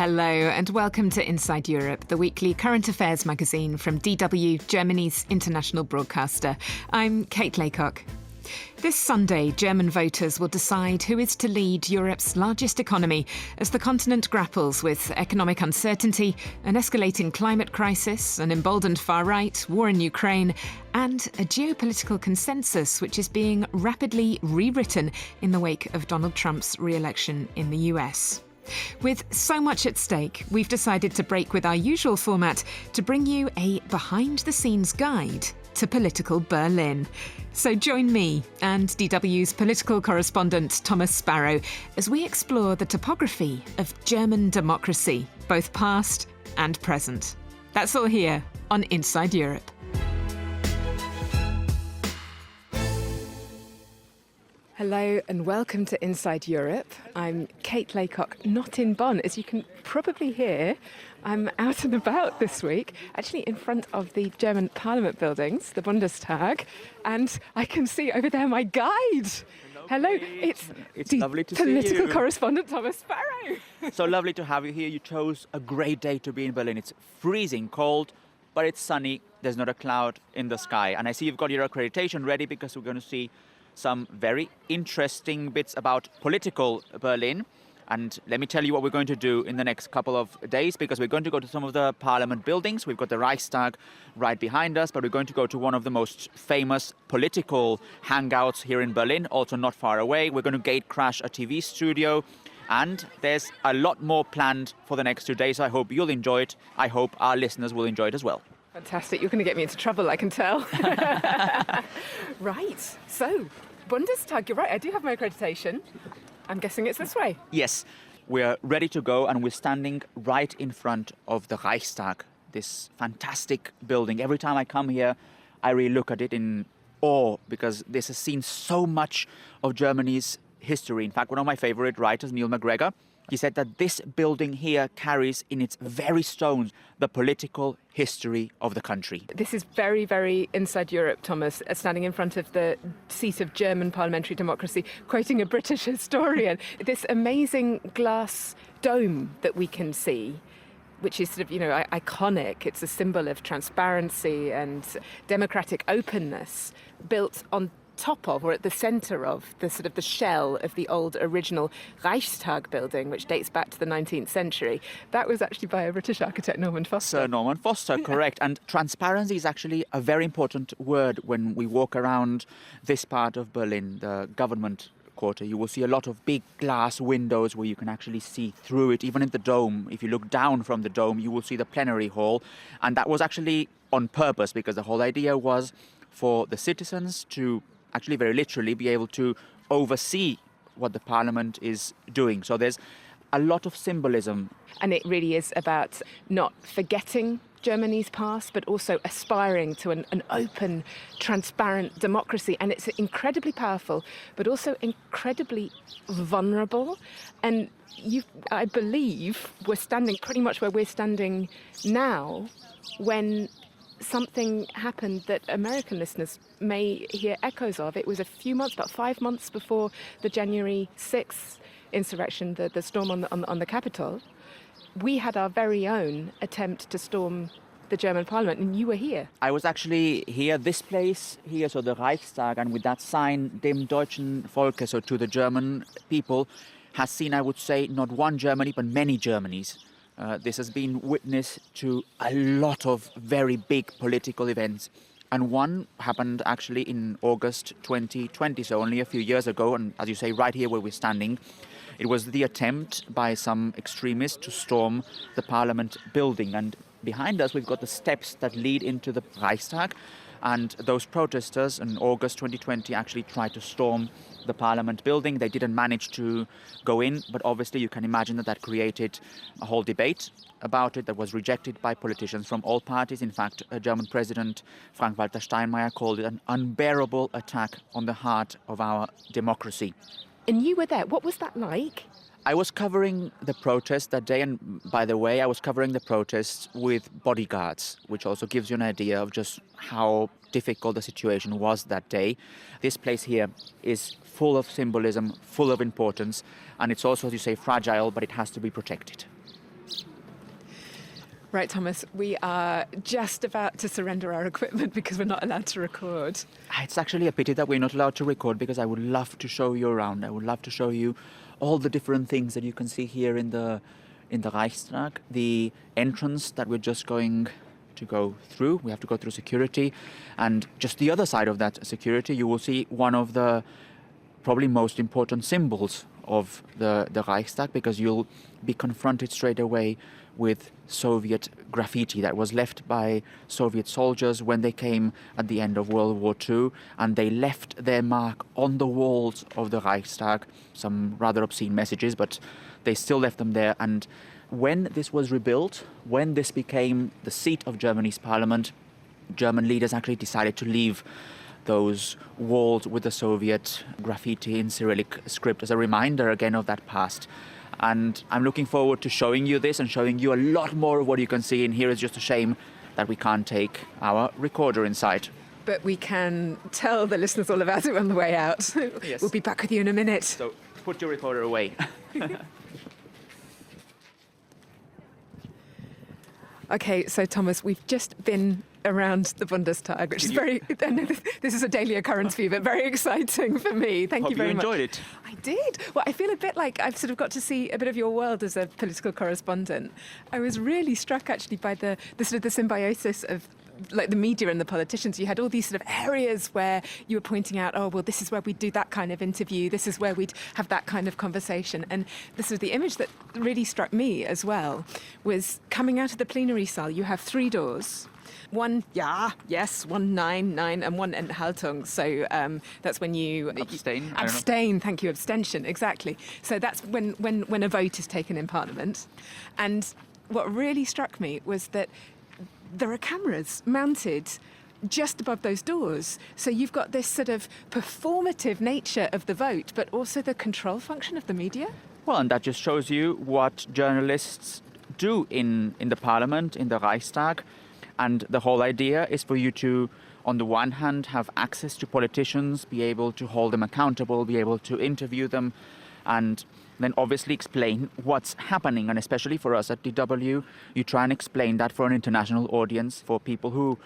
Hello and welcome to Inside Europe, the weekly current affairs magazine from DW, Germany's international broadcaster. I'm Kate Laycock. This Sunday, German voters will decide who is to lead Europe's largest economy as the continent grapples with economic uncertainty, an escalating climate crisis, an emboldened far right, war in Ukraine, and a geopolitical consensus which is being rapidly rewritten in the wake of Donald Trump's re-election in the US. With so much at stake, we've decided to break with our usual format to bring you a behind-the-scenes guide to political Berlin. So join me and DW's political correspondent Thomas Sparrow as we explore the topography of German democracy, both past and present. That's all here on Inside Europe. Hello and welcome to Inside Europe. I'm Kate Laycock, not in Bonn. As you can probably hear, I'm out and about this week, actually in front of the German Parliament buildings, the Bundestag, and I can see over there my guide. Hello, it's lovely to see you. Political correspondent Thomas Sparrow. So lovely to have you here. You chose a great day to be in Berlin. It's freezing cold, but it's sunny. There's not a cloud in the sky. And I see you've got your accreditation ready because we're going to see some very interesting bits about political Berlin. And let me tell you what we're going to do in the next couple of days, because we're going to go to some of the parliament buildings. We've got the Reichstag right behind us, but we're going to go to one of the most famous political hangouts here in Berlin, also not far away. We're going to gatecrash a TV studio. And there's a lot more planned for the next 2 days. I hope you'll enjoy it. I hope our listeners will enjoy it as well. Fantastic. You're going to get me into trouble, I can tell. Right. So, Bundestag, you're right. I do have my accreditation. I'm guessing it's this way. Yes. We're ready to go, and we're standing right in front of the Reichstag, this fantastic building. Every time I come here, I really look at it in awe, because this has seen so much of Germany's history. In fact, one of my favorite writers, Neil MacGregor, he said that this building here carries in its very stones the political history of the country. This is very, very inside Europe, Thomas, standing in front of the seat of German parliamentary democracy, quoting a British historian. This amazing glass dome that we can see, which is sort of, iconic. It's a symbol of transparency and democratic openness, built on top of, or at the centre of, the sort of the shell of the old original Reichstag building, which dates back to the 19th century. That was actually by a British architect, Norman Foster. Sir Norman Foster, correct. And transparency is actually a very important word when we walk around this part of Berlin, the government quarter. You will see a lot of big glass windows where you can actually see through it. Even in the dome, if you look down from the dome, you will see the plenary hall. And that was actually on purpose, because the whole idea was for the citizens to actually very literally be able to oversee what the parliament is doing. So there's a lot of symbolism. And it really is about not forgetting Germany's past, but also aspiring to an open, transparent democracy. And it's incredibly powerful, but also incredibly vulnerable. And I believe we're standing pretty much where we're standing now when something happened that American listeners may hear echoes of. It was a few months, about 5 months before the January 6th insurrection, the storm on the Capitol. We had our very own attempt to storm the German parliament, and you were here. I was actually here, this place here, so the Reichstag, and with that sign, dem deutschen Volke, so to the German people, has seen, I would say, not one Germany, but many Germanys. This has been witness to a lot of very big political events. And one happened actually in August 2020, so only a few years ago. And as you say, right here where we're standing, it was the attempt by some extremists to storm the parliament building. And behind us, we've got the steps that lead into the Reichstag. And those protesters in August 2020 actually tried to storm the parliament building. They didn't manage to go in, but obviously you can imagine that created a whole debate about it that was rejected by politicians from all parties. In fact, German President Frank-Walter Steinmeier called it an unbearable attack on the heart of our democracy. And you were there. What was that like? I was covering the protest that day, and by the way, I was covering the protests with bodyguards, which also gives you an idea of just how difficult the situation was that day. This place here is full of symbolism, full of importance, and it's also, as you say, fragile, but it has to be protected. Right, Thomas, we are just about to surrender our equipment because we're not allowed to record. It's actually a pity that we're not allowed to record, because I would love to show you around. I would love to show you all the different things that you can see here in the Reichstag. The entrance that we're just going to go through, we have to go through security, and just the other side of that security you will see one of the probably most important symbols of the Reichstag, because you'll be confronted straight away with Soviet graffiti that was left by Soviet soldiers when they came at the end of World War II, and they left their mark on the walls of the Reichstag, some rather obscene messages, but they still left them there. And when this was rebuilt, when this became the seat of Germany's parliament, German leaders actually decided to leave those walls with the Soviet graffiti in Cyrillic script as a reminder again of that past. And I'm looking forward to showing you this and showing you a lot more of what you can see in here. It's just a shame that we can't take our recorder inside. But we can tell the listeners all about it on the way out. Yes. We'll be back with you in a minute. So put your recorder away. Okay, so Thomas, we've just been around the Bundestag, which is very, this is a daily occurrence for you, but very exciting for me. Thank you very much. Hope you enjoyed it. I did. Well, I feel a bit like I've sort of got to see a bit of your world as a political correspondent. I was really struck actually by the sort of the symbiosis of like the media and the politicians. You had all these sort of areas where you were pointing out, oh, well, this is where we'd do that kind of interview. This is where we'd have that kind of conversation. And this was the image that really struck me as well, was coming out of the plenary cell. You have 3 doors. One, one 9, and one Enthaltung. So that's when you Abstain. Abstain. Thank you. Abstention. Exactly. So that's when a vote is taken in Parliament. And what really struck me was that there are cameras mounted just above those doors. So you've got this sort of performative nature of the vote, but also the control function of the media. Well, and that just shows you what journalists do in the Parliament, in the Reichstag. And the whole idea is for you to, on the one hand, have access to politicians, be able to hold them accountable, be able to interview them, and then obviously explain what's happening. And especially for us at DW, you try and explain that for an international audience, for people who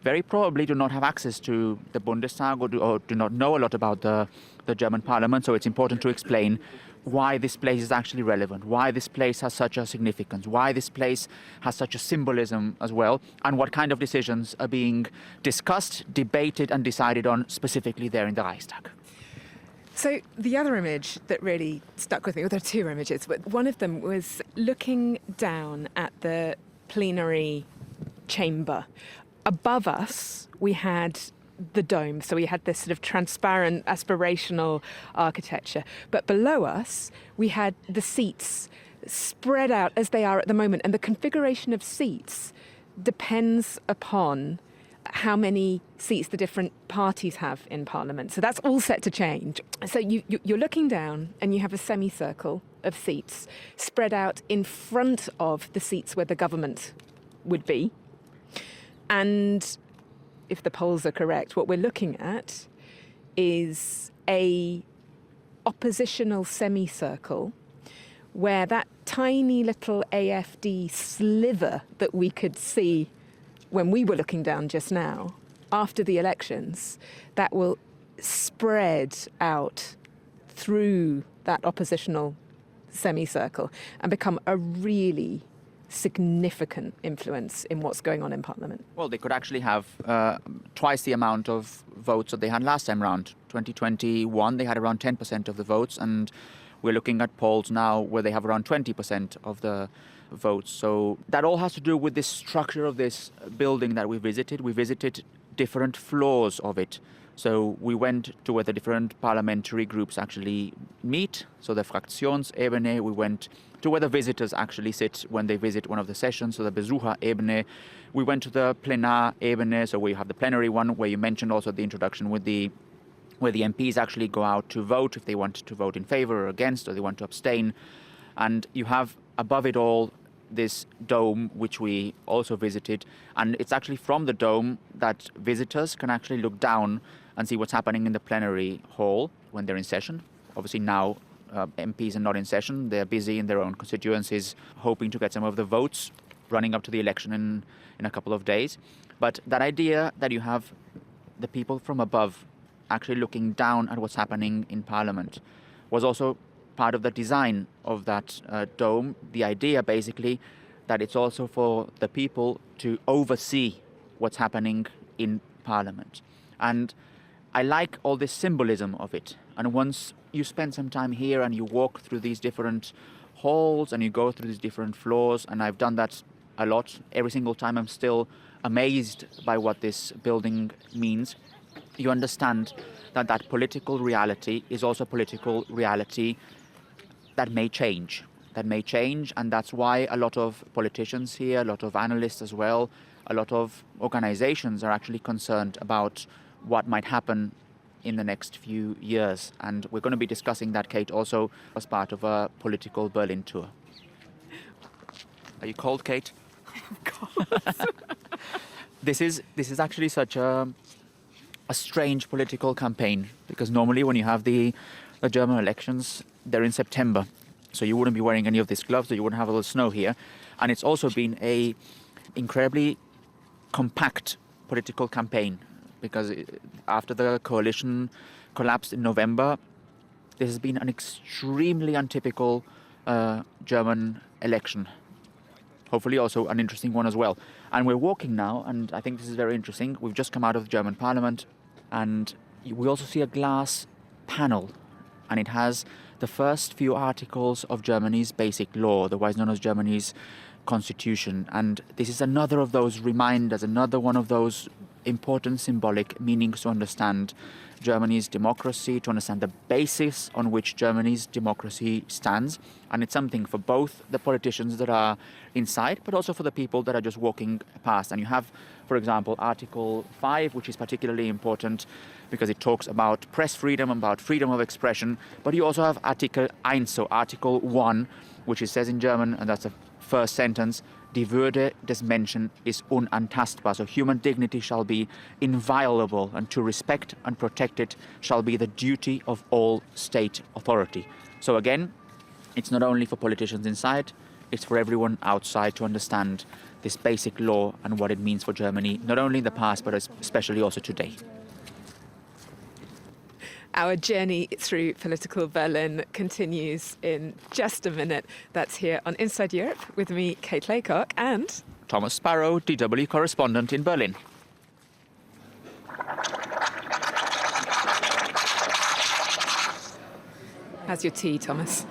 very probably do not have access to the Bundestag or do not know a lot about the German parliament. So it's important to explain why this place is actually relevant, why this place has such a significance, why this place has such a symbolism as well, and what kind of decisions are being discussed, debated and decided on specifically there in the Reichstag. So the other image that really stuck with me, well, there are 2 images, but one of them was looking down at the plenary chamber. Above us, we had the dome, so we had this sort of transparent, aspirational architecture. But below us, we had the seats spread out as they are at the moment, and the configuration of seats depends upon how many seats the different parties have in Parliament. So that's all set to change. So you're looking down and you have a semicircle of seats spread out in front of the seats where the government would be. And if the polls are correct, what we're looking at is a oppositional semicircle where that tiny little AfD sliver that we could see when we were looking down just now, after the elections, that will spread out through that oppositional semicircle and become a really significant influence in what's going on in Parliament. Well, they could actually have twice the amount of votes that they had last time round. 2021, they had around 10% of the votes, and we're looking at polls now where they have around 20% of the votes. So that all has to do with this structure of this building that we visited. We visited different floors of it. So we went to where the different parliamentary groups actually meet. So the Fraktionsebene, we went to where the visitors actually sit when they visit one of the sessions, so the Besucherebene. We went to the Plenarebene, so we have the plenary one, where you mentioned also the introduction with where the MPs actually go out to vote if they want to vote in favor or against, or they want to abstain. And you have above it all this dome, which we also visited. And it's actually from the dome that visitors can actually look down and see what's happening in the plenary hall when they're in session. Obviously now MPs are not in session. They're busy in their own constituencies, hoping to get some of the votes running up to the election in a couple of days. But that idea that you have the people from above actually looking down at what's happening in Parliament was also part of the design of that dome. The idea basically that it's also for the people to oversee what's happening in Parliament. And I like all this symbolism of it. And once you spend some time here and you walk through these different halls and you go through these different floors, and I've done that a lot, every single time I'm still amazed by what this building means, you understand that that political reality is also political reality that may change. And that's why a lot of politicians here, a lot of analysts as well, a lot of organizations are actually concerned about what might happen in the next few years. And we're going to be discussing that, Kate, also as part of a political Berlin tour. Are you cold, Kate? Of course. This is actually such a strange political campaign, because normally when you have the German elections, they're in September. So you wouldn't be wearing any of these gloves, so you wouldn't have a little snow here. And it's also been a incredibly compact political campaign, because after the coalition collapsed in November, this has been an extremely untypical German election. Hopefully also an interesting one as well. And we're walking now, and I think this is very interesting. We've just come out of the German parliament, and we also see a glass panel, and it has the first few articles of Germany's basic law, otherwise known as Germany's constitution. And this is another of those reminders, another one of those important symbolic meanings to understand Germany's democracy, to understand the basis on which Germany's democracy stands. And it's something for both the politicians that are inside, but also for the people that are just walking past. And you have, for example, Article 5, which is particularly important because it talks about press freedom, about freedom of expression. But you also have Article 1, so Article 1, which it says in German, and that's the first sentence, Die Würde des Menschen ist unantastbar. So human dignity shall be inviolable, and to respect and protect it shall be the duty of all state authority. So again, it's not only for politicians inside, it's for everyone outside to understand this basic law and what it means for Germany, not only in the past, but especially also today. Our journey through political Berlin continues in just a minute. That's here on Inside Europe with me, Kate Laycock, and Thomas Sparrow, DW correspondent in Berlin. how's your tea, Thomas?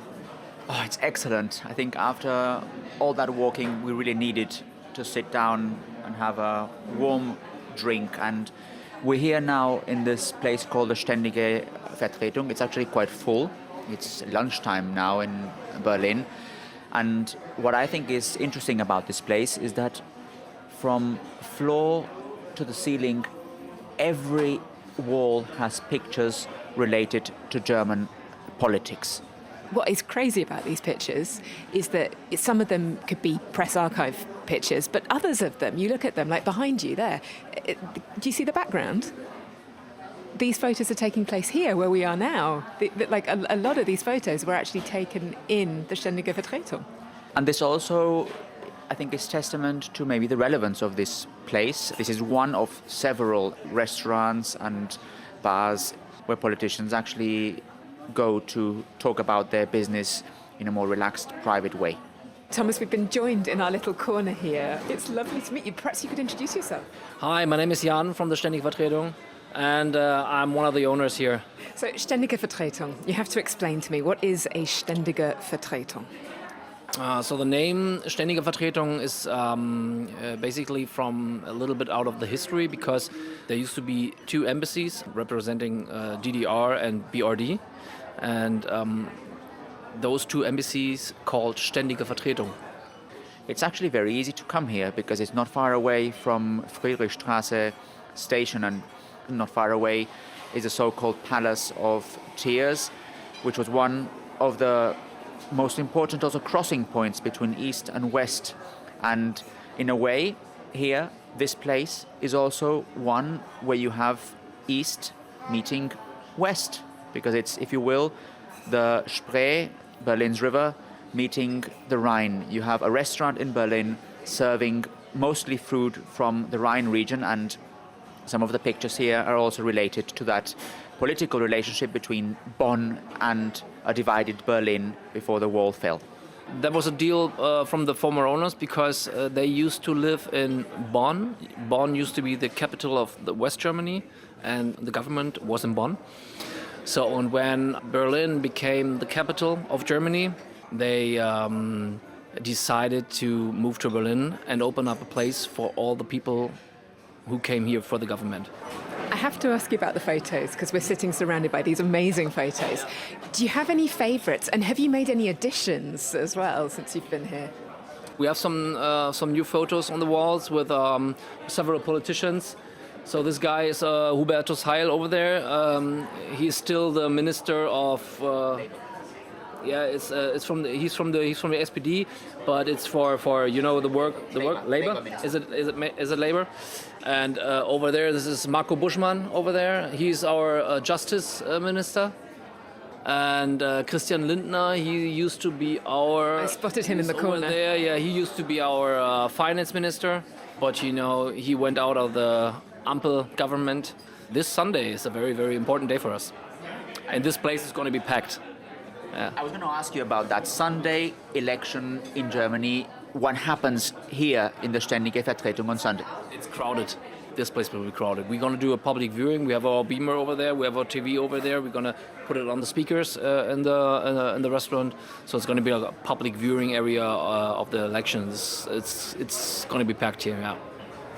Oh, it's excellent. I think after all that walking, we really needed to sit down and have a warm drink. And we're here now in this place called the Ständige Vertretung. It's actually quite full. It's lunchtime now in Berlin. And what I think is interesting about this place is that from floor to the ceiling, every wall has pictures related to German politics. What is crazy about these pictures is that some of them could be press archive pictures, but others of them, you look at them, like behind you there. Do you see the background? These photos are taking place here, where we are now. Like a lot of these photos were actually taken in the Ständige Vertretung. And this also, I think, is testament to maybe the relevance of this place. This is one of several restaurants and bars where politicians actually go to talk about their business in a more relaxed, private way. Thomas, we've been joined in our little corner here. It's lovely to meet you. Perhaps you could introduce yourself. Hi, my name is Jan from the Ständige Vertretung, and I'm one of the owners here. So, Ständige Vertretung, you have to explain to me, what is a Ständige Vertretung? So the name Ständige Vertretung is basically from a little bit out of the history, because there used to be two embassies representing DDR and BRD, and those two embassies called Ständige Vertretung. It's actually very easy to come here because it's not far away from Friedrichstraße station, and not far away is the so-called Palace of Tears, which was one of the most important also crossing points between East and West. And in a way, here, this place is also one where you have East meeting West, because it's, if you will, the Spree, Berlin's river, meeting the Rhine. You have a restaurant in Berlin serving mostly food from the Rhine region, and some of the pictures here are also related to that political relationship between Bonn and a divided Berlin before the wall fell. That was a deal from the former owners because they used to live in Bonn. Bonn used to be the capital of the West Germany, and the government was in Bonn. So, and when Berlin became the capital of Germany, they decided to move to Berlin and open up a place for all the people who came here for the government. I have to ask you about the photos because we're sitting surrounded by these amazing photos. Do you have any favourites, and have you made any additions as well since you've been here? We have some new photos on the walls with several politicians. So this guy is Hubertus Heil over there. He's still the minister of. He's from the SPD, but it's for you know the work labor. Is it labor? And over there, this is Marco Buschmann over there. He's our justice minister. And Christian Lindner, he used to be our. I spotted him in the corner. There, yeah, he used to be our finance minister, but you know he went out of the Ampel government. This Sunday is a very, very important day for us, and this place is going to be packed. Yeah. I was going to ask you about that Sunday election in Germany. What happens here in the Ständige Vertretung on Sunday? It's crowded. This place will be crowded. We're going to do a public viewing. We have our beamer over there. We have our TV over there. We're going to put it on the speakers in the restaurant. So it's going to be a public viewing area of the elections. It's going to be packed here. Yeah.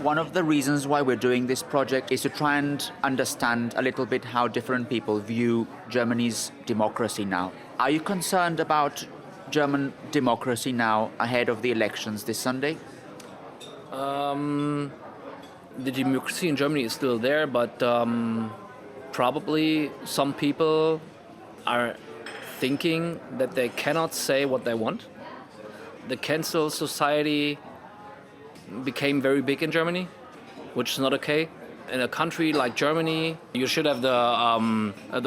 One of the reasons why we're doing this project is to try and understand a little bit how different people view Germany's democracy now. Are you concerned about German democracy now ahead of the elections this Sunday? The democracy in Germany is still there, but probably some people are thinking that they cannot say what they want. The cancel society became very big in Germany, which is not okay. In a country like Germany, you should have the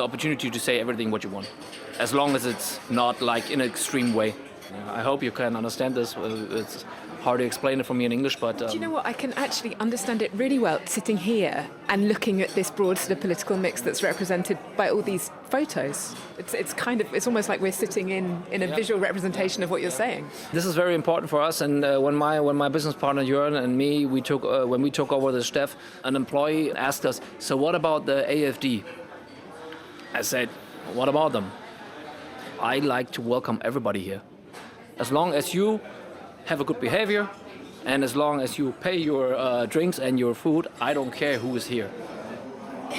opportunity to say everything what you want, as long as it's not like in an extreme way. I hope you can understand this. It's hard to explain it for me in English, but... Do you know what? I can actually understand it really well sitting here and looking at this broad sort of political mix that's represented by all these photos. It's almost like we're sitting in a visual representation of what you're saying. This is very important for us, and when my business partner Jörn and me, when we took over the Steff, an employee asked us, so what about the AfD? I said, what about them? I like to welcome everybody here. As long as you have a good behavior, and as long as you pay your drinks and your food, I don't care who is here.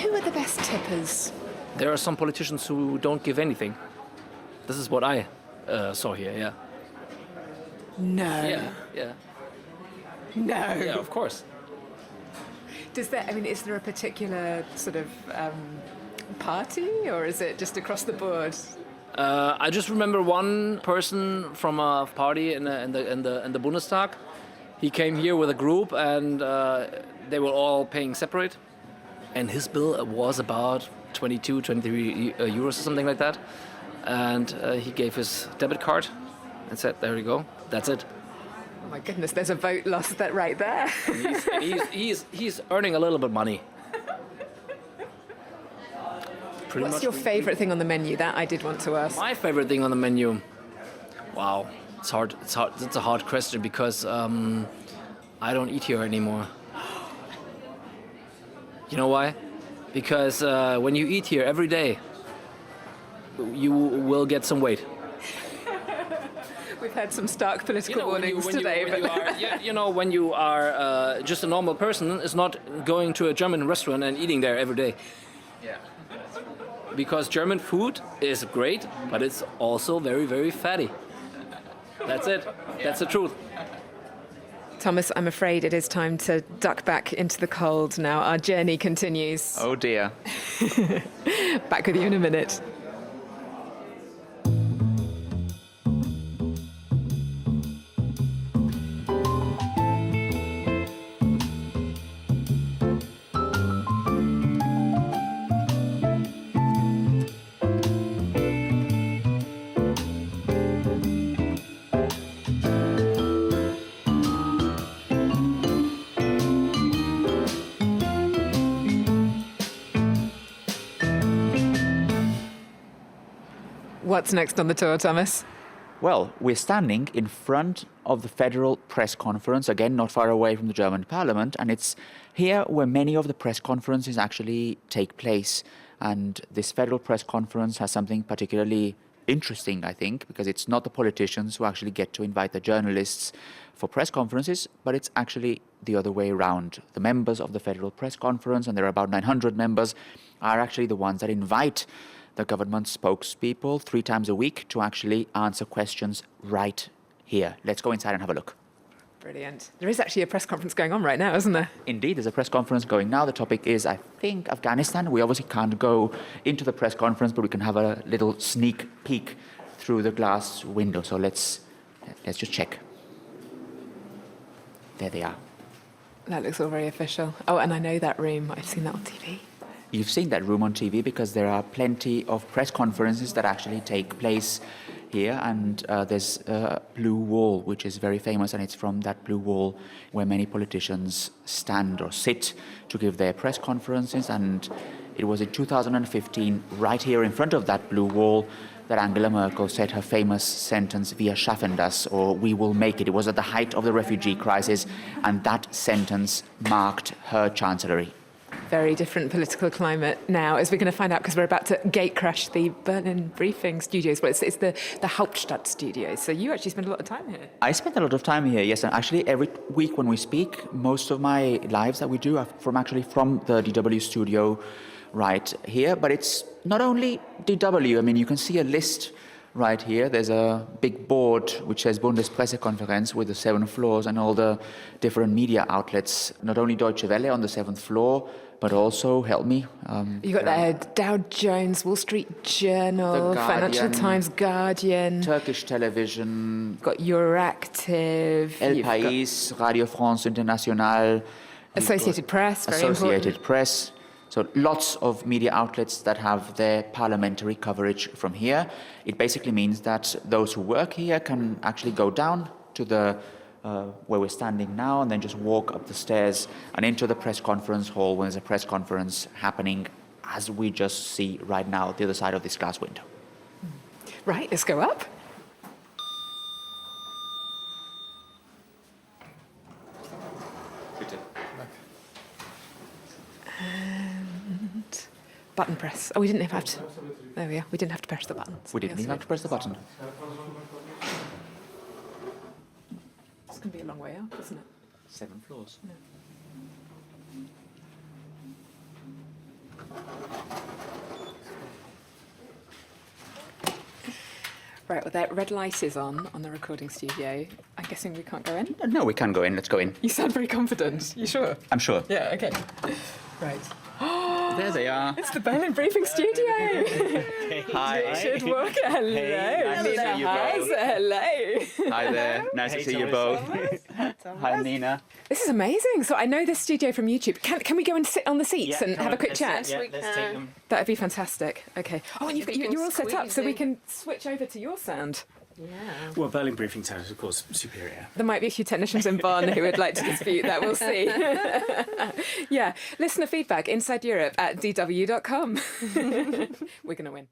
Who are the best tippers? There are some politicians who don't give anything. This is what I saw here, yeah. No. Yeah. No. Yeah, of course. Is there a particular sort of party, or is it just across the board? I just remember one person from a party in the Bundestag. He came here with a group, and they were all paying separate. And his bill was about 22, 23 euros or something like that. And he gave his debit card and said, "There you go. That's it." Oh my goodness, there's a vote lost right there. He's earning a little bit money. What's your favourite thing on the menu? That I did want to ask. My favorite thing on the menu? Wow, it's hard. It's a hard question because I don't eat here anymore. You know why? Because when you eat here every day, you will get some weight. We've had some stark political warnings today. When you are just a normal person, is not going to a German restaurant and eating there every day. Yeah. Because German food is great, but it's also very, very fatty. That's it. That's the truth. Thomas, I'm afraid it is time to duck back into the cold now. Our journey continues. Oh dear. Back with you in a minute. What's next on the tour, Thomas? Well, we're standing in front of the Federal Press Conference, again, not far away from the German Parliament, and it's here where many of the press conferences actually take place. And this Federal Press Conference has something particularly interesting, I think, because it's not the politicians who actually get to invite the journalists for press conferences, but it's actually the other way around. The members of the Federal Press Conference, and there are about 900 members, are actually the ones that invite the government spokespeople 3 times a week to actually answer questions right here. Let's go inside and have a look. Brilliant. There is actually a press conference going on right now, isn't there? Indeed, there's a press conference going now. The topic is, I think, Afghanistan. We obviously can't go into the press conference, but we can have a little sneak peek through the glass window. So let's just check. There they are. That looks all very official. Oh, and I know that room. I've seen that on TV. You've seen that room on TV because there are plenty of press conferences that actually take place here, and there's a blue wall which is very famous, and it's from that blue wall where many politicians stand or sit to give their press conferences. And it was in 2015, right here in front of that blue wall, that Angela Merkel said her famous sentence, "Wir schaffen das," or "we will make it." It was at the height of the refugee crisis, and that sentence marked her chancellery. Very different political climate now, as we're going to find out, because we're about to gatecrash the Berlin briefing studios. Well, it's the Hauptstadt studios. So you actually spend a lot of time here. I spend a lot of time here, yes. And actually, every week when we speak, most of my lives that we do are from the DW studio right here. But it's not only DW. I mean, you can see a list right here. There's a big board which says Bundespressekonferenz with the 7 floors and all the different media outlets. Not only Deutsche Welle on the 7th floor, but also, help me. You got Dow Jones, Wall Street Journal, Financial Times, Guardian. Turkish television. You've got Euractiv. El País, Radio France International. Associated Press, very Associated important. Press. So lots of media outlets that have their parliamentary coverage from here. It basically means that those who work here can actually go down to the where we're standing now, and then just walk up the stairs and into the press conference hall when there's a press conference happening, as we just see right now at the other side of this glass window. Right, let's go up. And button press. Oh, we didn't have to. There we are. We didn't have to press the buttons. We didn't even have to press the button. It's going to be a long way up, isn't it? 7 floors. No. Right, well, that red light is on the recording studio. I'm guessing we can't go in? No, we can go in. Let's go in. You sound very confident. You sure? I'm sure. Yeah, okay. Right. There they are. It's the Berlin Briefing Studio. Hi. Richard Walker, hello. Hey, nice to see you both. Hello. Hi there. Nice to see you both. Hi, Nina. This is amazing. So I know this studio from YouTube. Can we go and sit on the seats and have a quick chat? Yeah, let's take them. That would be fantastic. Okay. Oh, and you're all set up, so we squeeze can switch over to your sound. Yeah. Well, Berlin Briefing sound is, of course, superior. There might be a few technicians in Bonn who would like to dispute that. We'll see. Yeah. Listener feedback, Inside Europe at dw.com. We're going to win.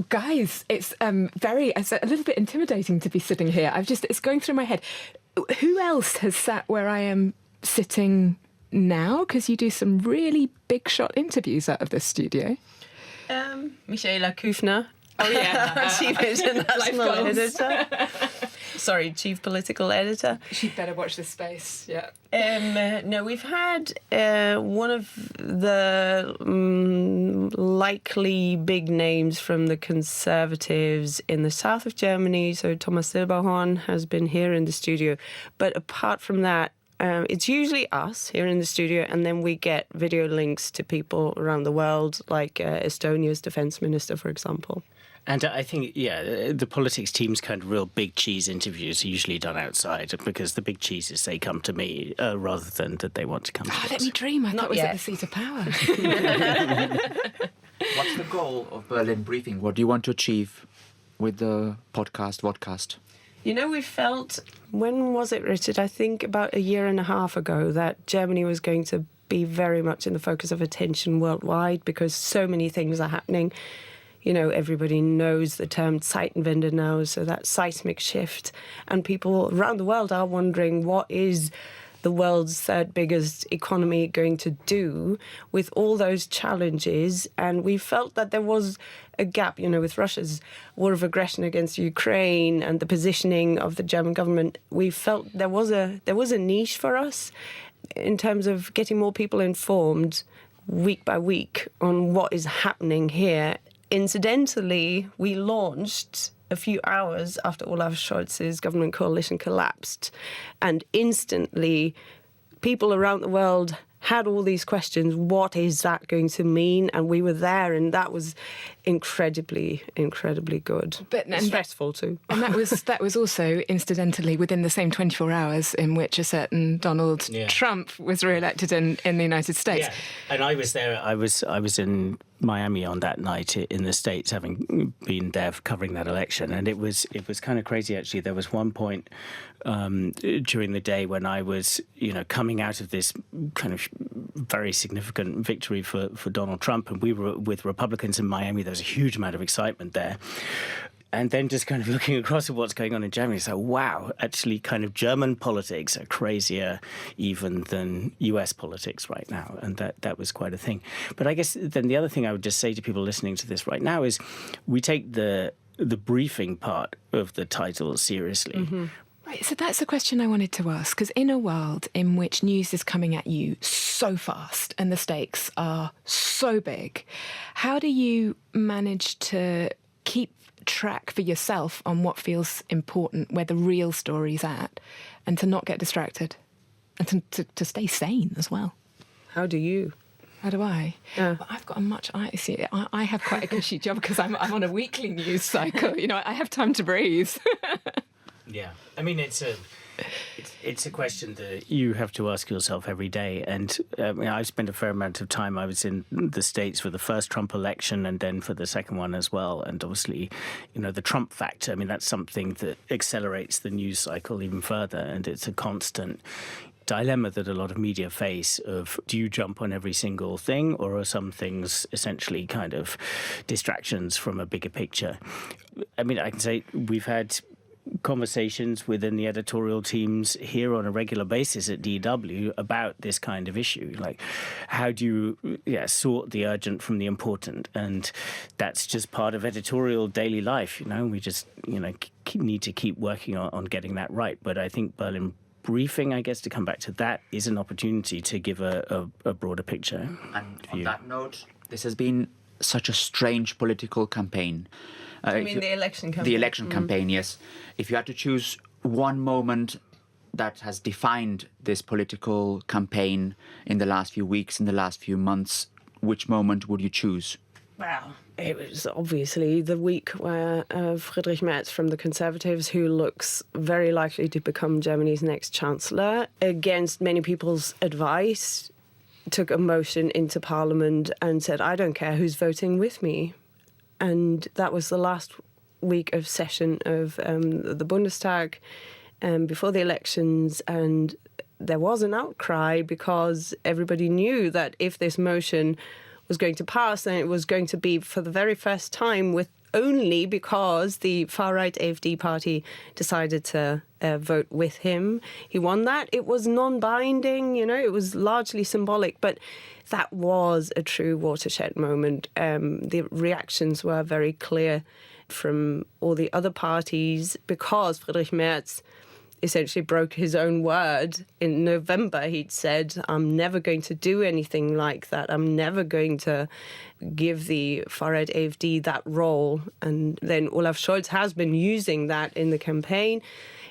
Guys, it's a little bit intimidating to be sitting here. It's going through my head. Who else has sat where I am sitting now? Because you do some really big shot interviews out of this studio. Michaela Küfner Oh, yeah. Chief international goals. editor. Sorry, chief political editor. She'd better watch this space, yeah. No, we've had one of the likely big names from the Conservatives in the south of Germany. So Thomas Silberhorn has been here in the studio. But apart from that, it's usually us here in the studio, and then we get video links to people around the world, like Estonia's defense minister, for example. And I think, the politics team's kind of real big cheese interviews are usually done outside because the big cheeses, they come to me rather than that they want to come to us. Let me dream. I thought it was yet. at the seat of power. What's the goal of Berlin Briefing? What do you want to achieve with the vodcast? You know, we felt, when was it, Richard? I think about a year and a half ago, that Germany was going to be very much in the focus of attention worldwide because so many things are happening. You know, everybody knows the term Zeitenwende now, so that seismic shift. And people around the world are wondering, what is the world's third biggest economy going to do with all those challenges? And we felt that there was a gap, you know, with Russia's war of aggression against Ukraine and the positioning of the German government. We felt there was a niche for us in terms of getting more people informed week by week on what is happening here. Incidentally, we launched a few hours after Olaf Scholz's government coalition collapsed, and instantly people around the world had all these questions. What is that going to mean? And we were there, and that was incredibly, incredibly good. And stressful too. And that was also, incidentally, within the same 24 hours in which a certain Donald Trump was re-elected in the United States. Yeah, and I was there. I was in Miami on that night in the States, having been there covering that election, and it was kind of crazy actually. There was one point during the day when I was, coming out of this kind of very significant victory for Donald Trump, and we were with Republicans in Miami. There was a huge amount of excitement there. And then just kind of looking across at what's going on in Germany, it's like, wow, actually kind of German politics are crazier even than US politics right now. And that was quite a thing. But I guess then the other thing I would just say to people listening to this right now is we take the briefing part of the title seriously. Mm-hmm. Right, so that's the question I wanted to ask, because in a world in which news is coming at you so fast and the stakes are so big, how do you manage to keep track for yourself on what feels important, where the real story's at, and to not get distracted and to stay sane as well? How do you? How do I? Yeah. Well, I've got I have quite a cushy job because I'm on a weekly news cycle. I have time to breathe. Yeah, I mean, it's a question that you have to ask yourself every day. And I've spent a fair amount of time. I was in the States for the first Trump election and then for the second one as well. And obviously, the Trump factor, I mean, that's something that accelerates the news cycle even further. And it's a constant dilemma that a lot of media face of, do you jump on every single thing, or are some things essentially kind of distractions from a bigger picture? I mean, I can say we've had conversations within the editorial teams here on a regular basis at DW about this kind of issue. Like, how do you sort the urgent from the important? And that's just part of editorial daily life. We just, need to keep working on getting that right. But I think Berlin Briefing, I guess, to come back to that, is an opportunity to give a broader picture. And on that note, this has been such a strange political campaign. I mean, the election campaign. The election campaign, yes. If you had to choose one moment that has defined this political campaign in the last few weeks, in the last few months, which moment would you choose? Wow. It was obviously the week where Friedrich Merz from the Conservatives, who looks very likely to become Germany's next chancellor, against many people's advice, took a motion into Parliament and said, I don't care who's voting with me. And that was the last week of session of the Bundestag before the elections. And there was an outcry because everybody knew that if this motion was going to pass, then it was going to be for the very first time with only because the far-right AfD party decided to vote with him. He won that. It was non-binding, it was largely symbolic, but that was a true watershed moment. The reactions were very clear from all the other parties because Friedrich Merz essentially broke his own word. In November, he'd said, I'm never going to do anything like that. I'm never going to give the far-right AfD that role. And then Olaf Scholz has been using that in the campaign.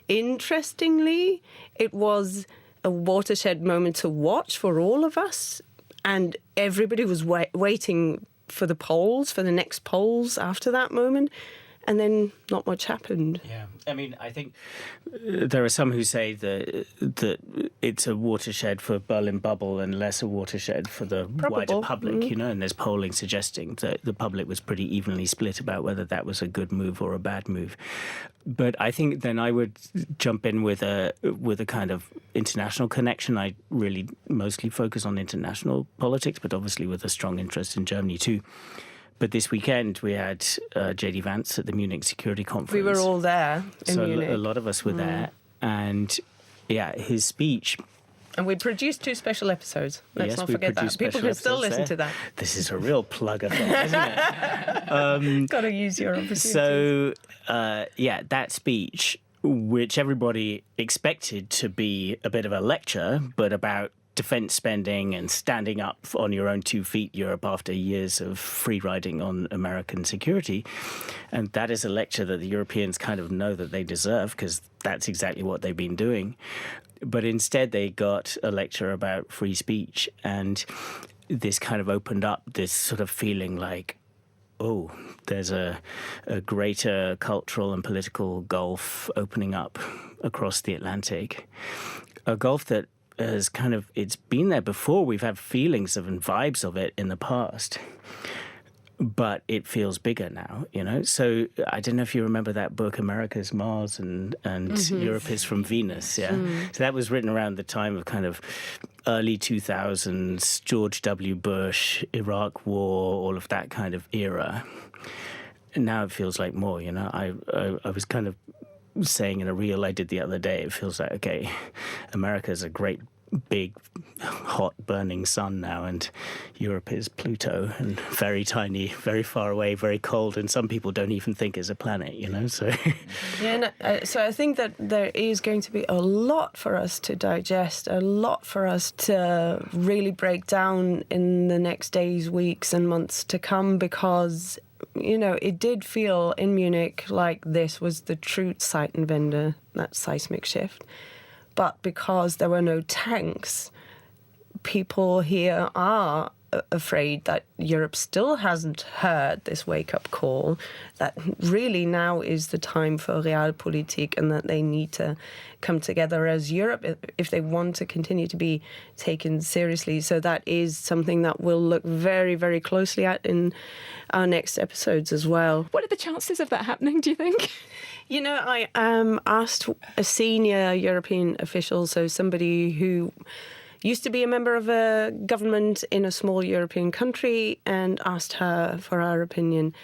Interestingly, it was a watershed moment to watch for all of us. And everybody was waiting for the polls, for the next polls after that moment. And then not much happened. Yeah, I mean, I think there are some who say that it's a watershed for Berlin bubble and less a watershed for the wider public, and there's polling suggesting that the public was pretty evenly split about whether that was a good move or a bad move. But I think then I would jump in with a kind of international connection. I really mostly focus on international politics, but obviously with a strong interest in Germany too. But this weekend we had J.D. Vance at the Munich Security Conference. We were all there in Munich. A lot of us were there. And, his speech... And we produced 2 special episods. Let's not forget that. People can still listen to that. This is a real plug, I think, isn't it? Got to use your opportunity. So, that speech, which everybody expected to be a bit of a lecture, but about defense spending and standing up on your own 2 feet, Europe, after years of free riding on American security. And that is a lecture that the Europeans kind of know that they deserve because that's exactly what they've been doing. But instead they got a lecture about free speech, and this kind of opened up this sort of feeling like, oh, there's a greater cultural and political gulf opening up across the Atlantic. A gulf that has it's been there before. We've had feelings of and vibes of it in the past, but it feels bigger now, So I don't know if you remember that book, America's Mars and Europe is from Venus, yeah? So that was written around the time of kind of early 2000s, George W. Bush, Iraq War, all of that kind of era. And now it feels like more, I was kind of saying in a reel I did the other day, it feels like, okay, America's a great, big, hot, burning sun now, and Europe is Pluto, and very tiny, very far away, very cold, and some people don't even think it's a planet, so... So I think that there is going to be a lot for us to digest, a lot for us to really break down in the next days, weeks, and months to come, because... it did feel in Munich like this was the true Zeitenwende, that seismic shift. But because there were no tanks, people here are afraid that Europe still hasn't heard this wake-up call, that really now is the time for realpolitik and that they need to come together as Europe if they want to continue to be taken seriously. So that is something that we'll look very, very closely at in our next episodes as well. What are the chances of that happening, do you think? I asked a senior European official, so somebody who used to be a member of a government in a small European country, and asked her for her opinion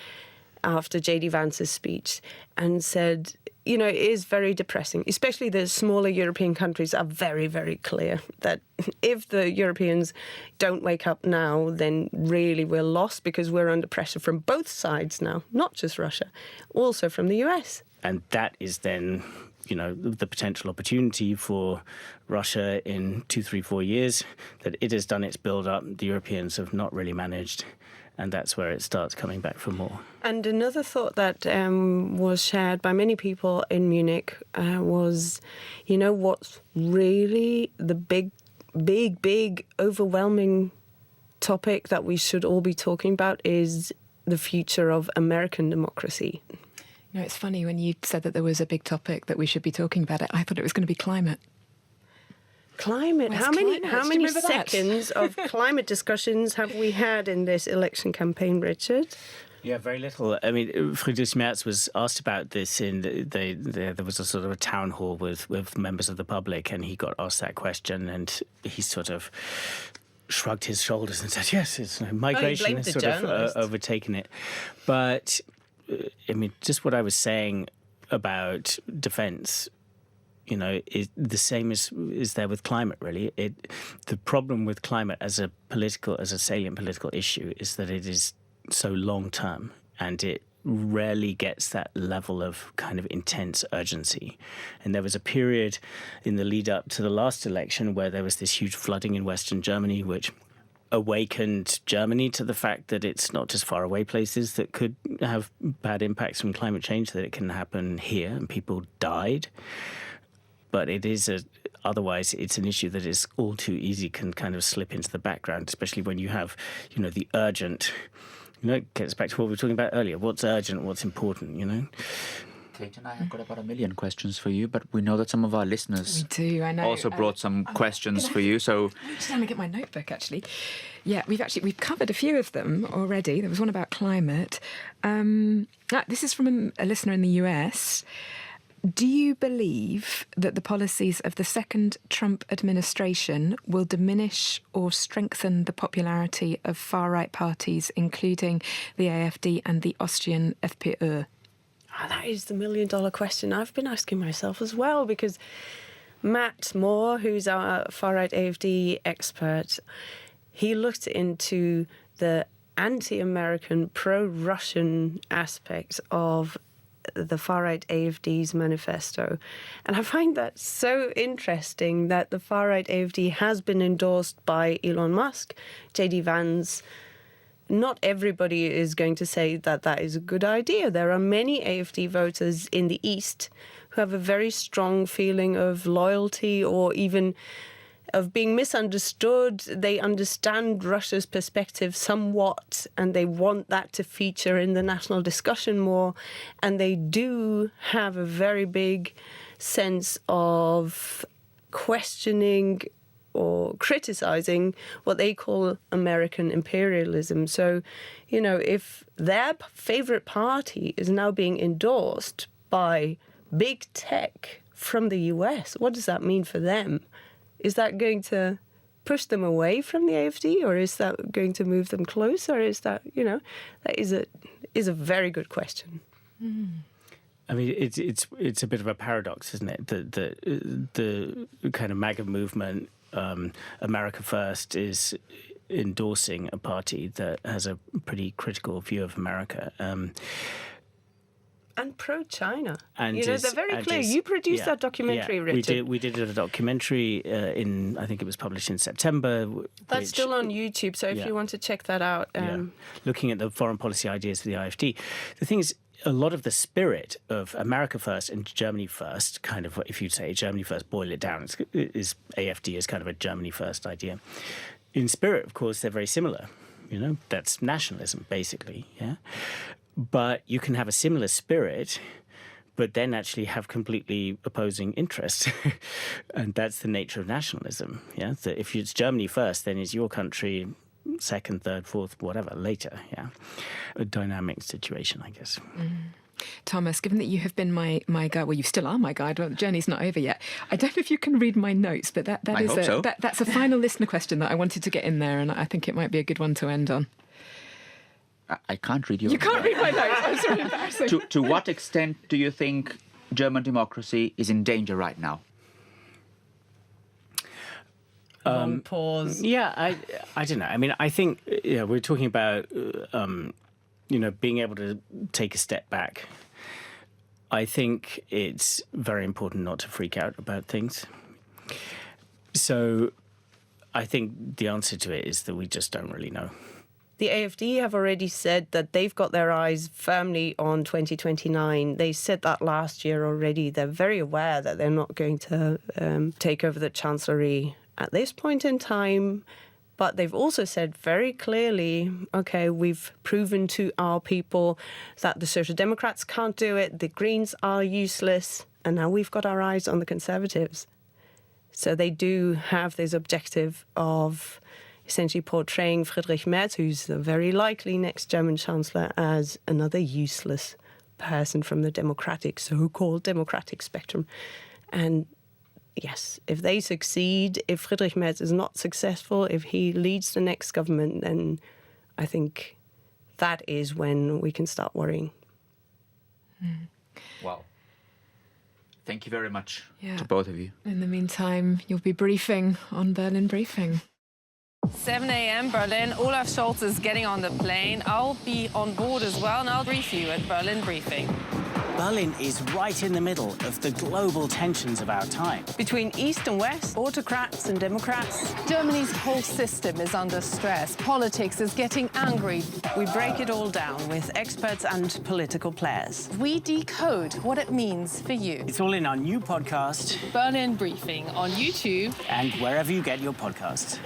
after J.D. Vance's speech, and said, it is very depressing, especially the smaller European countries are very, very clear that if the Europeans don't wake up now, then really we're lost because we're under pressure from both sides now, not just Russia, also from the US. And that is then... the potential opportunity for Russia in 2, 3, 4 years, that it has done its build-up, the Europeans have not really managed, and that's where it starts coming back for more. And another thought that was shared by many people in Munich was, what's really the big, overwhelming topic that we should all be talking about is the future of American democracy. It's funny, when you said that there was a big topic that we should be talking about it, I thought it was going to be climate. Climate? How many seconds of climate discussions have we had in this election campaign, Richard? Yeah, very little. I mean, Friedrich Merz was asked about this there was a sort of a town hall with members of the public, and he got asked that question, and he sort of shrugged his shoulders and said, yes, it's migration has sort of overtaken it. But just what I was saying about defence, is the same is there with climate, really. The problem with climate as a salient political issue is that it is so long-term, and it rarely gets that level of kind of intense urgency. And there was a period in the lead up to the last election where there was this huge flooding in Western Germany, which awakened Germany to the fact that it's not just far away places that could have bad impacts from climate change, that it can happen here, and people died. But otherwise it's an issue that is all too easy, can kind of slip into the background, especially when you have, the urgent, it gets back to what we were talking about earlier. What's urgent, what's important, Kate and I have got about 1 million questions for you, but we know that some of our listeners I know. also brought some questions for you. So I'm just trying to get my notebook, actually. Yeah, we've covered a few of them already. There was one about climate. This is from a listener in the US. Do you believe that the policies of the second Trump administration will diminish or strengthen the popularity of far-right parties, including the AfD and the Austrian FPÖ? That is the million-dollar question I've been asking myself as well, because Matt Moore, who's our far-right AfD expert, he looked into the anti-American, pro-Russian aspects of the far-right AfD's manifesto. And I find that so interesting that the far-right AfD has been endorsed by Elon Musk, J.D. Vance. Not everybody is going to say that that is a good idea. There are many AfD voters in the East who have a very strong feeling of loyalty or even of being misunderstood. They understand Russia's perspective somewhat, and they want that to feature in the national discussion more. And they do have a very big sense of questioning or criticizing what they call American imperialism. So, if their favorite party is now being endorsed by big tech from the US, what does that mean for them? Is that going to push them away from the AfD, or is that going to move them closer? Is that, that is a very good question. I mean, it's a bit of a paradox, isn't it? The kind of MAGA movement, America First, is endorsing a party that has a pretty critical view of America. And pro-China. And they're very clear. You produced that documentary, Richard. We did a documentary I think it was published in September. That's still on YouTube, so if you want to check that out. Looking at the foreign policy ideas for the AfD. The thing is, a lot of the spirit of America First and Germany First, kind of, if you'd say Germany First, boil it down, is AfD is kind of a Germany First idea. In spirit, of course, they're very similar. That's nationalism, basically, yeah? But you can have a similar spirit, but then actually have completely opposing interests. And that's the nature of nationalism, yeah? So if it's Germany first, then it's your country second, third, fourth, whatever, later, yeah? A dynamic situation, I guess. Thomas, given that you have been my guide, well, you still are my guide, well, the journey's not over yet. I don't know if you can read my notes, but that's a final listener question that I wanted to get in there, and I think it might be a good one to end on. I can't read your... You can't read my notes. I'm sorry, embarrassing. To what extent do you think German democracy is in danger right now? Pause. Yeah, I don't know. I mean, I think we're talking about being able to take a step back. I think it's very important not to freak out about things. So I think the answer to it is that we just don't really know. The AfD have already said that they've got their eyes firmly on 2029. They said that last year already. They're very aware that they're not going to take over the chancellery at this point in time. But they've also said very clearly, OK, we've proven to our people that the Social Democrats can't do it, the Greens are useless, and now we've got our eyes on the Conservatives. So they do have this objective of essentially portraying Friedrich Merz, who's the very likely next German Chancellor, as another useless person from the so-called democratic spectrum. And yes, if they succeed, if Friedrich Merz is not successful, if he leads the next government, then I think that is when we can start worrying. Wow. Thank you very much Yeah. to both of you. In the meantime, you'll be briefing on Berlin Briefing. 7 a.m. Berlin. Olaf Scholz is getting on the plane. I'll be on board as well, and I'll brief you at Berlin Briefing. Berlin is right in the middle of the global tensions of our time. Between East and West, autocrats and democrats. Germany's whole system is under stress. Politics is getting angry. We break it all down with experts and political players. We decode what it means for you. It's all in our new podcast Berlin Briefing on YouTube. and wherever you get your podcasts.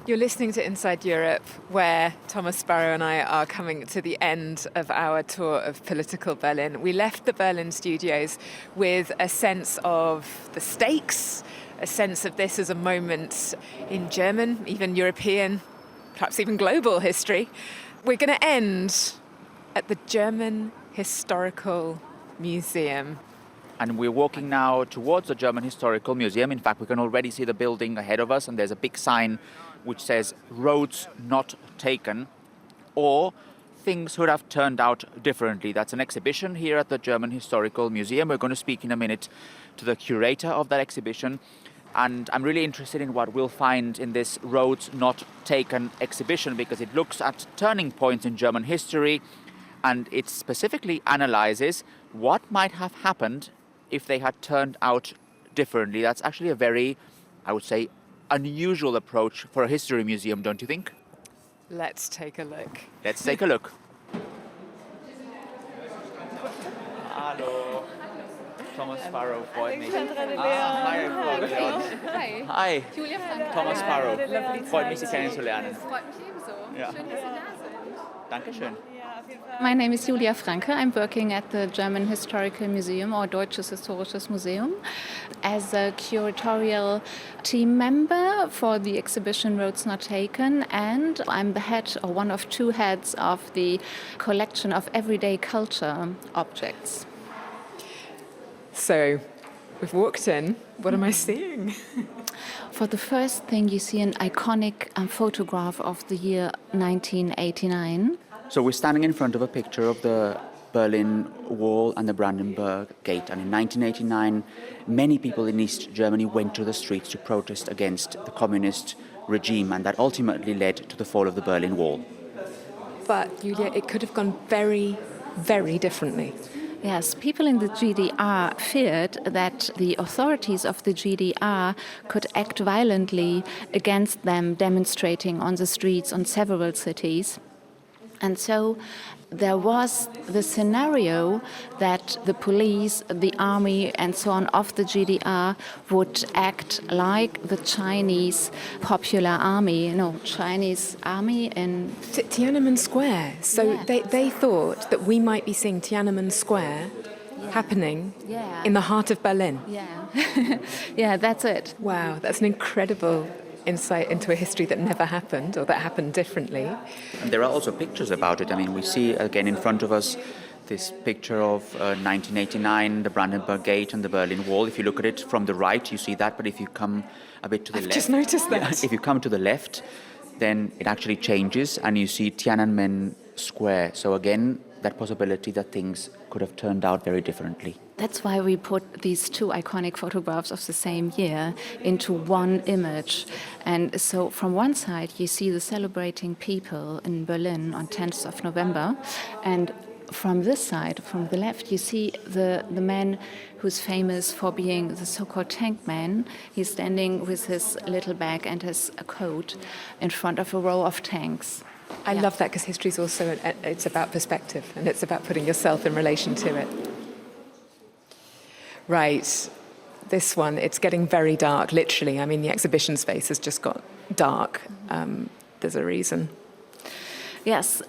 You're listening to Inside Europe, where Thomas Sparrow and I are coming to the end of our tour of political Berlin. We left the Berlin studios with a sense of the stakes, a sense of this as a moment in German, even European, perhaps even global history. We're going to end at the German Historical Museum. And we're walking now towards the German Historical Museum. In fact, we can already see the building ahead of us, and there's a big sign which says roads not taken, or things could have turned out differently. That's an exhibition here at the German Historical Museum. We're going to speak in a minute to the curator of that exhibition, and I'm really interested in what we'll find in this Roads Not Taken exhibition, because it looks at turning points in German history, and it specifically analyzes what might have happened if they had turned out differently. That's actually a very, I would say, unusual approach for a history museum, don't you think? Let's take a look. Let's take a look. Hallo. Thomas Sparrow, freut mich. Hi, Frau Leon. Hi. Hi, Julia Frank. Thomas Sparrow. Freut mich, Sie kennenzulernen. Freut mich ebenso. Ja. Schön, dass Sie da sind. Dankeschön. My name is Julia Franke. I'm working at the German Historical Museum, or Deutsches Historisches Museum, as a curatorial team member for the exhibition Roads Not Taken, and I'm the head, or one of two heads, of the collection of everyday culture objects. So, we've walked in. What am I seeing? For the first thing, you see an iconic photograph of the year 1989. So we're standing in front of a picture of the Berlin Wall and the Brandenburg Gate. And in 1989, many people in East Germany went to the streets to protest against the communist regime, and that ultimately led to the fall of the Berlin Wall. But, Julia, it could have gone very, very differently. Yes, people in the GDR feared that the authorities of the GDR could act violently against them demonstrating on the streets on several cities. And so there was the scenario that the police, the army, and so on of the GDR would act like the Chinese Popular Army, Chinese army in Tiananmen Square. So Yeah. they thought that we might be seeing Tiananmen Square happening Yeah. in the heart of Berlin. Yeah, yeah, that's it. Wow, that's an incredible insight into a history that never happened, or that happened differently. And there are also pictures about it. I mean, we see again in front of us this picture of 1989, the Brandenburg Gate and the Berlin Wall. If you look at it from the right, you see that, but if you come a bit to the I've left... just noticed that. Yeah, if you come to the left, then it actually changes and you see Tiananmen Square. So again, that possibility that things could have turned out very differently. That's why we put these two iconic photographs of the same year into one image. And so from one side, you see the celebrating people in Berlin on 10th of November. And from this side, from the left, you see the man who's famous for being the so-called tank man. He's standing with his little bag and his coat in front of a row of tanks. I love that, because history is also, it's about perspective, and it's about putting yourself in relation to it. Right, this one, it's getting very dark, literally. I mean, the exhibition space has just got dark. There's a reason. Yes,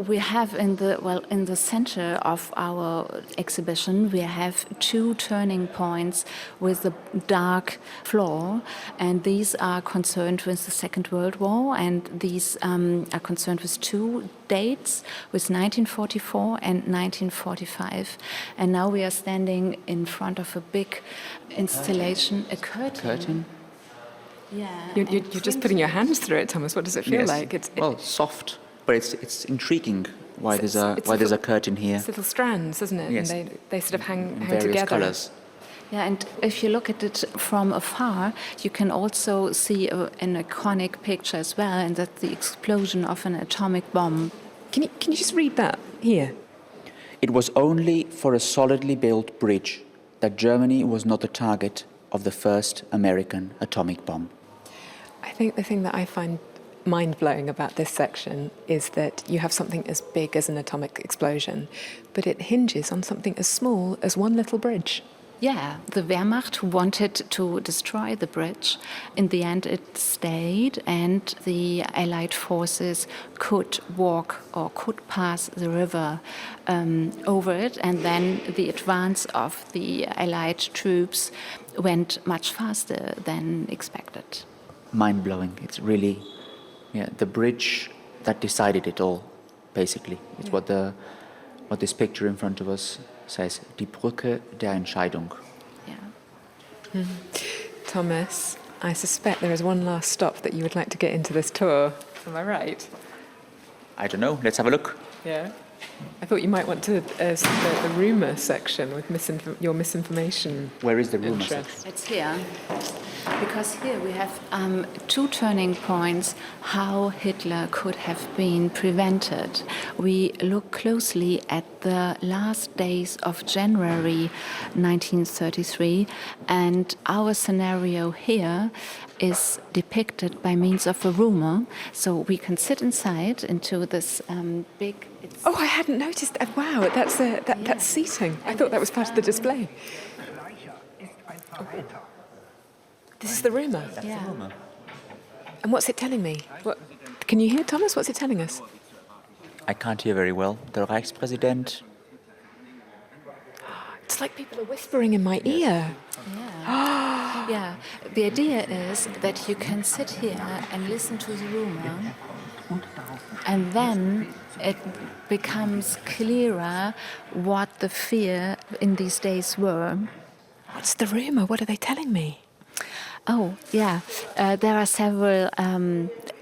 we have in the center of our exhibition, we have two turning points with a dark floor, and these are concerned with the Second World War, and these are concerned with two dates, with 1944 and 1945. And now we are standing in front of a big installation, a curtain. Curtain? Yeah. You're just putting your hands through it, Thomas. What does it feel Yes. like? Well, soft, but it's intriguing why there's a curtain here. It's little strands, isn't it? Yes. And they sort of hang Various together. colours. Yeah, and if you look at it from afar, you can also see an iconic picture as well, and that's the explosion of an atomic bomb. Can you just read that here? It was only for a solidly built bridge that Germany was not the target of the first American atomic bomb. I think the thing that I find mind-blowing about this section is that you have something as big as an atomic explosion, but it hinges on something as small as one little bridge. Yeah, the Wehrmacht wanted to destroy the bridge. In the end, it stayed, and the Allied forces could walk or could pass the river over it, and then the advance of the Allied troops went much faster than expected. Mind-blowing. It's really, the bridge that decided it all, basically. It's what this picture in front of us says. Die Brücke der Entscheidung. Yeah. Thomas, I suspect there is one last stop that you would like to get into this tour. Am I right? I don't know. Let's have a look. Yeah. I thought you might want to the rumour section with your misinformation. Where is the rumour interest. section? It's here, because here we have two turning points how Hitler could have been prevented. We look closely at the last days of January 1933, and our scenario here is depicted by means of a rumor. So we can sit inside into this big... Oh, I hadn't noticed that. Wow, that's seating. I thought that was part of the display. This is the rumour. Yeah. And what's it telling me? Can you hear, Thomas? What's it telling us? I can't hear very well. Der Reichspräsident. It's like people are whispering in my ear. Yeah. Yeah. The idea is that you can sit here and listen to the rumor, and then it becomes clearer what the fear in these days were. What's the rumor? What are they telling me? Oh, yeah. There are several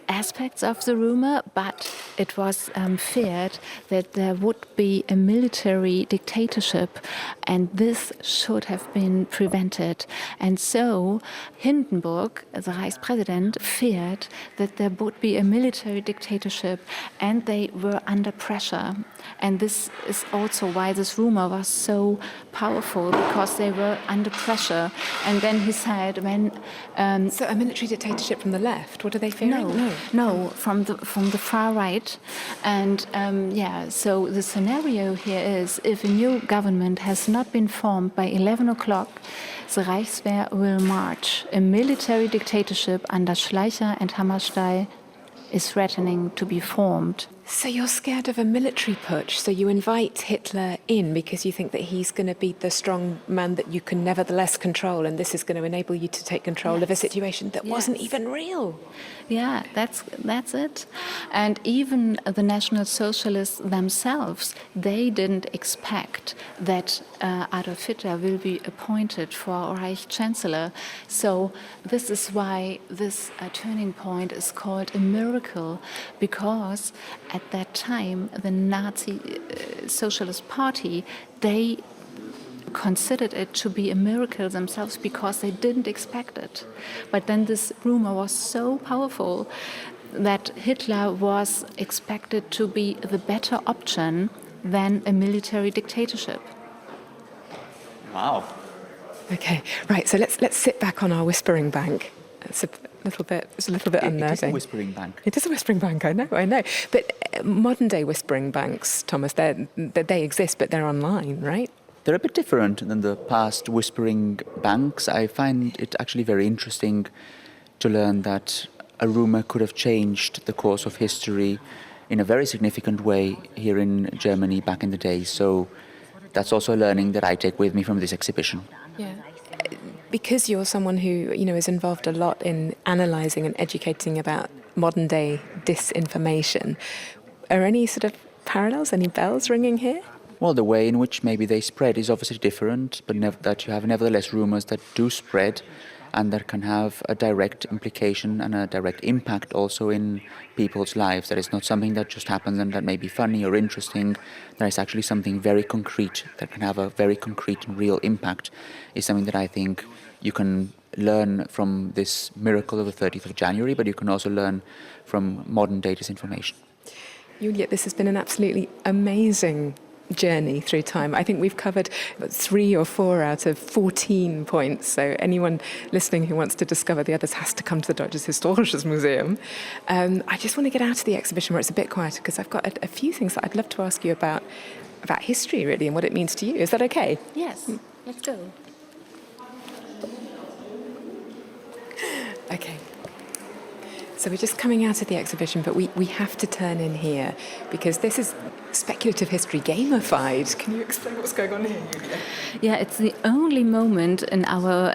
aspects of the rumor, but it was feared that there would be a military dictatorship, and this should have been prevented. And so Hindenburg, the Reichspräsident, feared that there would be a military dictatorship, and they were under pressure. And this is also why this rumor was so powerful, because they were under pressure. And then he said, when... So a military dictatorship from the left? What are they fearing? No, from the far right. And so the scenario here is, if a new government has not been formed by 11 o'clock, the Reichswehr will march. A military dictatorship under Schleicher and Hammerstein is threatening to be formed. So you're scared of a military putsch, so you invite Hitler in because you think that he's going to be the strong man that you can nevertheless control, and this is going to enable you to take control of a situation that wasn't even real. Yeah, that's it. And even the National Socialists themselves, they didn't expect that Adolf Hitler will be appointed for Reich Chancellor. So this is why this turning point is called a miracle, because at that time, the Nazi Socialist Party, they considered it to be a miracle themselves because they didn't expect it. But then this rumor was so powerful that Hitler was expected to be the better option than a military dictatorship. Wow. Okay, right. So let's sit back on our whispering bank. It's a little bit unnerving. It is a whispering bank. It is a whispering bank. I know. But modern day whispering banks, Thomas, they exist, but they're online, right? They're a bit different than the past whispering banks. I find it actually very interesting to learn that a rumor could have changed the course of history in a very significant way here in Germany back in the day. So that's also a learning that I take with me from this exhibition. Yeah. Because you're someone who, is involved a lot in analysing and educating about modern day disinformation, are any sort of parallels, any bells ringing here? Well, the way in which maybe they spread is obviously different, but that you have nevertheless rumours that do spread and that can have a direct implication and a direct impact also in people's lives. That is not something that just happens and that may be funny or interesting. That is actually something very concrete that can have a very concrete and real impact, is something that I think you can learn from this miracle of the 30th of January, but you can also learn from modern day disinformation. Julia, this has been an absolutely amazing journey through time. I think we've covered 3 or 4 out of 14 points, so anyone listening who wants to discover the others has to come to the Deutsches Historisches Museum. I just want to get out of the exhibition where it's a bit quieter, because I've got a few things that I'd love to ask you about history, really, and what it means to you. Is that okay? Yes, let's go. Okay. So we're just coming out of the exhibition, but we have to turn in here because this is speculative history gamified. Can you explain what's going on here, Julia? Yeah, it's the only moment in our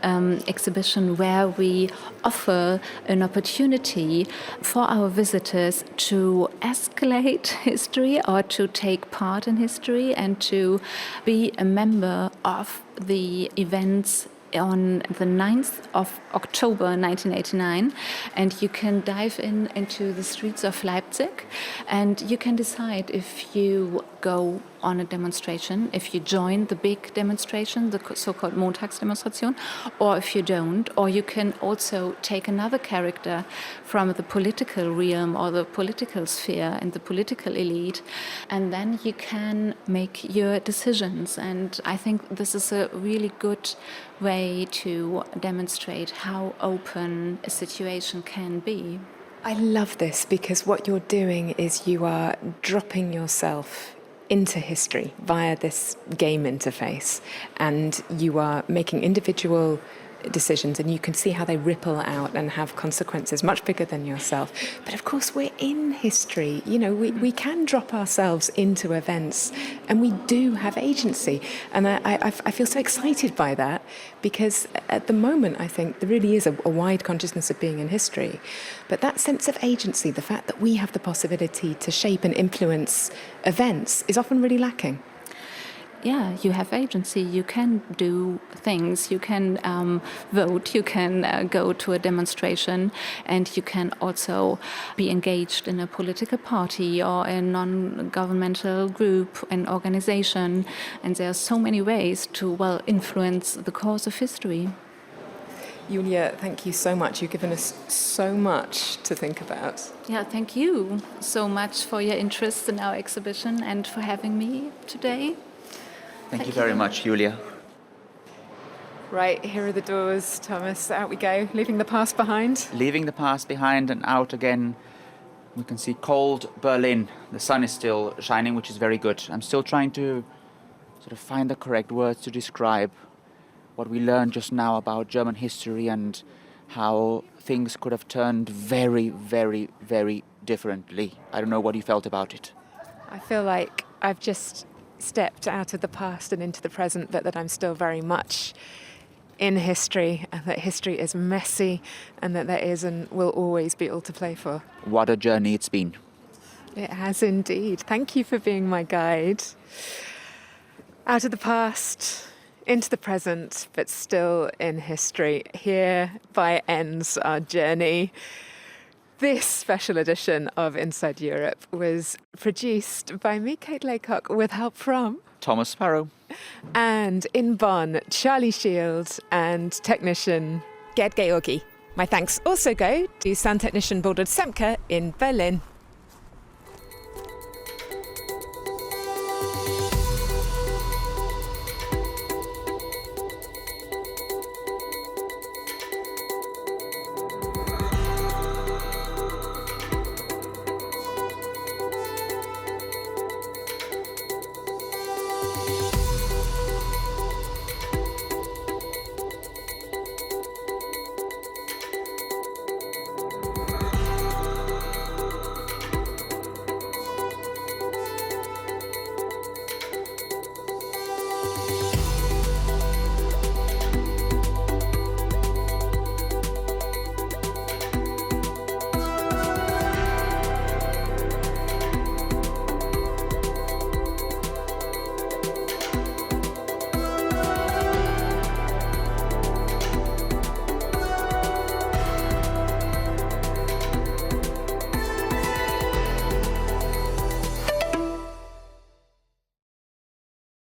exhibition where we offer an opportunity for our visitors to escalate history or to take part in history and to be a member of the events on the 9th of October 1989, and you can dive into the streets of Leipzig, and you can decide if you go on a demonstration, if you join the big demonstration, the so-called Montagsdemonstration, or if you don't, or you can also take another character from the political realm or the political sphere and the political elite, and then you can make your decisions. And I think this is a really good way to demonstrate how open a situation can be. I love this because what you're doing is you are dropping yourself into history via this game interface, and you are making individual decisions, and you can see how they ripple out and have consequences much bigger than yourself. But of course, we're in history. You know, we can drop ourselves into events, and we do have agency. And I feel so excited by that, because at the moment, I think there really is a wide consciousness of being in history. But that sense of agency, the fact that we have the possibility to shape and influence events, is often really lacking. Yeah, you have agency. You can do things. You can vote. You can go to a demonstration, and you can also be engaged in a political party or a non-governmental group, an organization. And there are so many ways to, influence the course of history. Julia, thank you so much. You've given us so much to think about. Yeah, thank you so much for your interest in our exhibition and for having me today. Thank you very much, Julia. Right, here are the doors, Thomas. Out we go, leaving the past behind. Leaving the past behind and out again. We can see cold Berlin. The sun is still shining, which is very good. I'm still trying to sort of find the correct words to describe what we learned just now about German history and how things could have turned very, very, very differently. I don't know what you felt about it. I feel like I've just stepped out of the past and into the present, but that I'm still very much in history, and that history is messy, and that there is and will always be all to play for. What a journey it's been. It has indeed. Thank you for being my guide. Out of the past, into the present, but still in history. Hereby ends our journey. This special edition of Inside Europe was produced by me, Kate Laycock, with help from Thomas Sparrow. And in Bonn, Charlie Shield and technician Gerd Georgi. My thanks also go to sound technician Boldred Semke in Berlin.